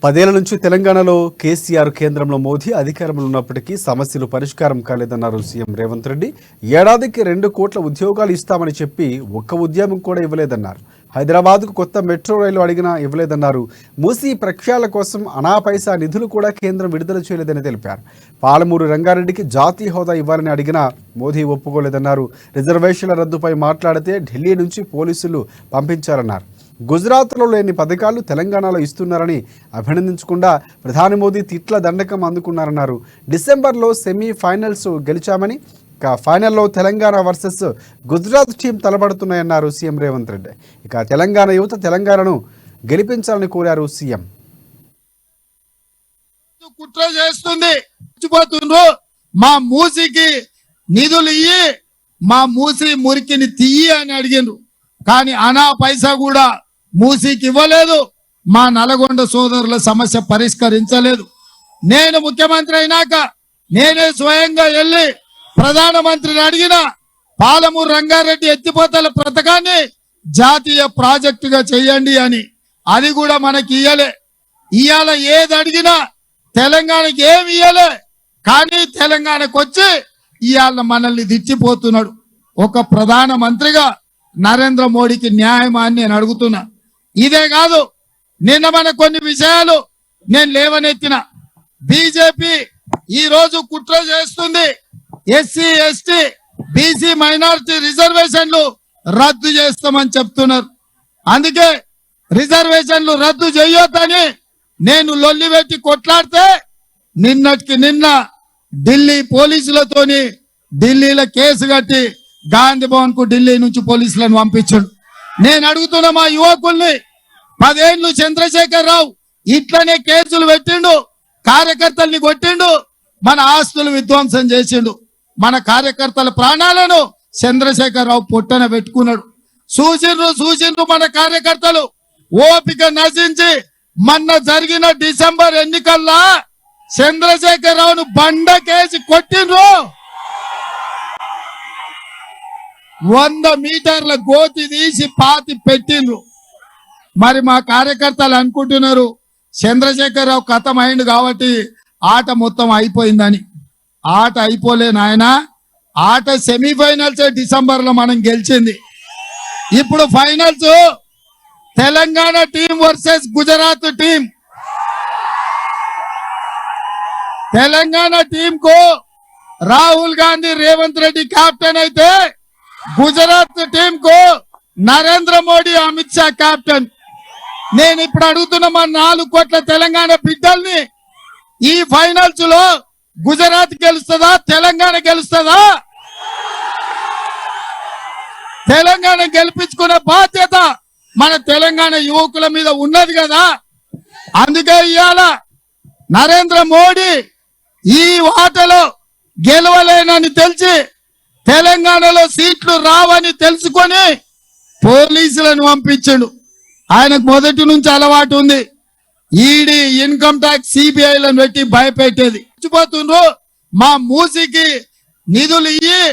10 ఏళ్ల నుంచి తెలంగాణలో కేసీఆర్, కేంద్రంలో మోదీ అధికారంలో ఉన్నప్పటికీ సమస్యలు పరిష్కారం కాలేదన్నారు సీఎం రేవంత్ రెడ్డి. ఏడాదికి 2 కోట్ల ఉద్యోగాలు ఇస్తామని చెప్పి ఒక్క ఉద్యమం కూడా ఇవ్వలేదన్నారు. హైదరాబాద్కు కొత్త మెట్రో రైలు అడిగినా ఇవ్వలేదన్నారు. మూసీ ప్రక్షాళన కోసం అనా పైసా నిధులు కూడా కేంద్రం విడుదల చేయలేదని తెలిపారు. పాలమూరు రంగారెడ్డికి జాతీయ హోదా ఇవ్వాలని అడిగినా మోదీ ఒప్పుకోలేదన్నారు. రిజర్వేషన్ల రద్దుపై మాట్లాడితే ఢిల్లీ నుంచి పోలీసులు పంపించారన్నారు. గుజరాత్లో లేని పథకాలు తెలంగాణలో ఇస్తున్నారని అభినందించకుండా ప్రధాని మోదీ తిట్ల దండకం అందుకున్నారన్నారు. డిసెంబర్లో సెమీఫైనల్స్ గెలిచామని, ఫైనల్లో తెలంగాణ వర్సెస్ గుజరాత్ టీం తలపడుతున్నాయన్నారు సీఎం రేవంత్ రెడ్డి. ఇక తెలంగాణ యువత తెలంగాణను గెలిపించాలని కోరారు సీఎం. కుట్ర చేస్తుంది, మా మూసీకి నిధులు ఇయ్యి, మా మూసీ మురికిని తీయి అని అడిగిండ్రు. కానీ అనా పైసా కూడా మూసీకి ఇవ్వలేదు. మా నల్గొండ సోదరుల సమస్య పరిష్కరించలేదు. నేను ముఖ్యమంత్రి అయినాక నేనే స్వయంగా వెళ్ళి ప్రధానమంత్రిని అడిగిన పాలమూరు రంగారెడ్డి ఎత్తిపోతల పథకాన్ని జాతీయ ప్రాజెక్టుగా చేయండి అని. అది కూడా మనకి ఇయ్యలే. ఇవాళ ఏది అడిగినా తెలంగాణకి ఏమి ఇయ్యలే. కానీ తెలంగాణకు వచ్చి ఇవాళ మనల్ని దిచ్చిపోతున్నాడు. ఒక ప్రధానమంత్రిగా నరేంద్ర మోడీకి న్యాయమా అని నేను అడుగుతున్నా. ఇదే కాదు, నిన్న మన కొన్ని విషయాలు నేను లేవనెత్తిన. బీజేపీ ఈ రోజు కుట్ర చేస్తుంది. ఎస్సీ, ఎస్టీ, బీసీ, మైనారిటీ రిజర్వేషన్లు రద్దు చేస్తామని చెప్తున్నారు. అందుకే రిజర్వేషన్లు రద్దు చేయొద్దని నేను లొల్లి పెట్టి కొట్లాడితే నిన్నటికి నిన్న ఢిల్లీ పోలీసులతోని ఢిల్లీలో కేసు కట్టి గాంధీ భవన్ కు ఢిల్లీ నుంచి పోలీసులను పంపించాడు. నేను అడుగుతున్న మా యువకుల్ని, 10 ఏళ్లు చంద్రశేఖర్ రావు ఇట్లనే కేసులు పెట్టిండు, కార్యకర్తల్ని కొట్టిండు, మన ఆస్తులు విధ్వంసం చేసిండు. మన కార్యకర్తల ప్రాణాలను చంద్రశేఖర్ రావు పొట్టన పెట్టుకున్నాడు. చూసిండ్రు మన కార్యకర్తలు ఓపిక నశించి మొన్న జరిగిన డిసెంబర్ ఎన్నికల్లో చంద్రశేఖర్ రావును బండకేసి కొట్టిండ్రు. 100 మీటర్ల గోతి తీసి పాతి పెట్టిండ్రు. మరి మా కార్యకర్తలు అనుకుంటున్నారు చంద్రశేఖర్ రావు ఖతం అయిండు కాబట్టి ఆట మొత్తం అయిపోయిందని. ఆట అయిపోలే నాయన. ఆట సెమీఫైనల్స్ డిసెంబర్ లో మనం గెలిచింది. ఇప్పుడు finals Telangana team versus Gujarat team. Telangana team కు రాహుల్ గాంధీ, రేవంత్ రెడ్డి కెప్టెన్ అయితే గుజరాత్ టీం కు నరేంద్ర మోడీ, అమిత్ షా కెప్టెన్. నేను ఇప్పుడు అడుగుతున్న మా 4 కోట్ల తెలంగాణ బిడ్డల్ని, ఈ ఫైనల్స్ లో గుజరాత్ గెలుస్తుందా, తెలంగాణ గెలుస్తుందా? తెలంగాణ గెలిపించుకునే బాధ్యత మన తెలంగాణ యువకుల మీద ఉన్నది కదా. అందుకే ఇవాళ నరేంద్ర మోడీ ఈ ఆటలో గెలవలేనని తెలిసి, తెలంగాణలో సీట్లు రావని తెలుసుకొని పోలీసులను పంపించాడు. ఆయనకు మొదటి నుంచి అలవాటు ఉంది. ఈడీ, ఇన్కమ్ ట్యాక్స్, సిబిఐలను పెట్టి భయపెట్టేది. మర్చిపోతుండ్రు. మా మూసీకి నిధులు ఇయ్యి,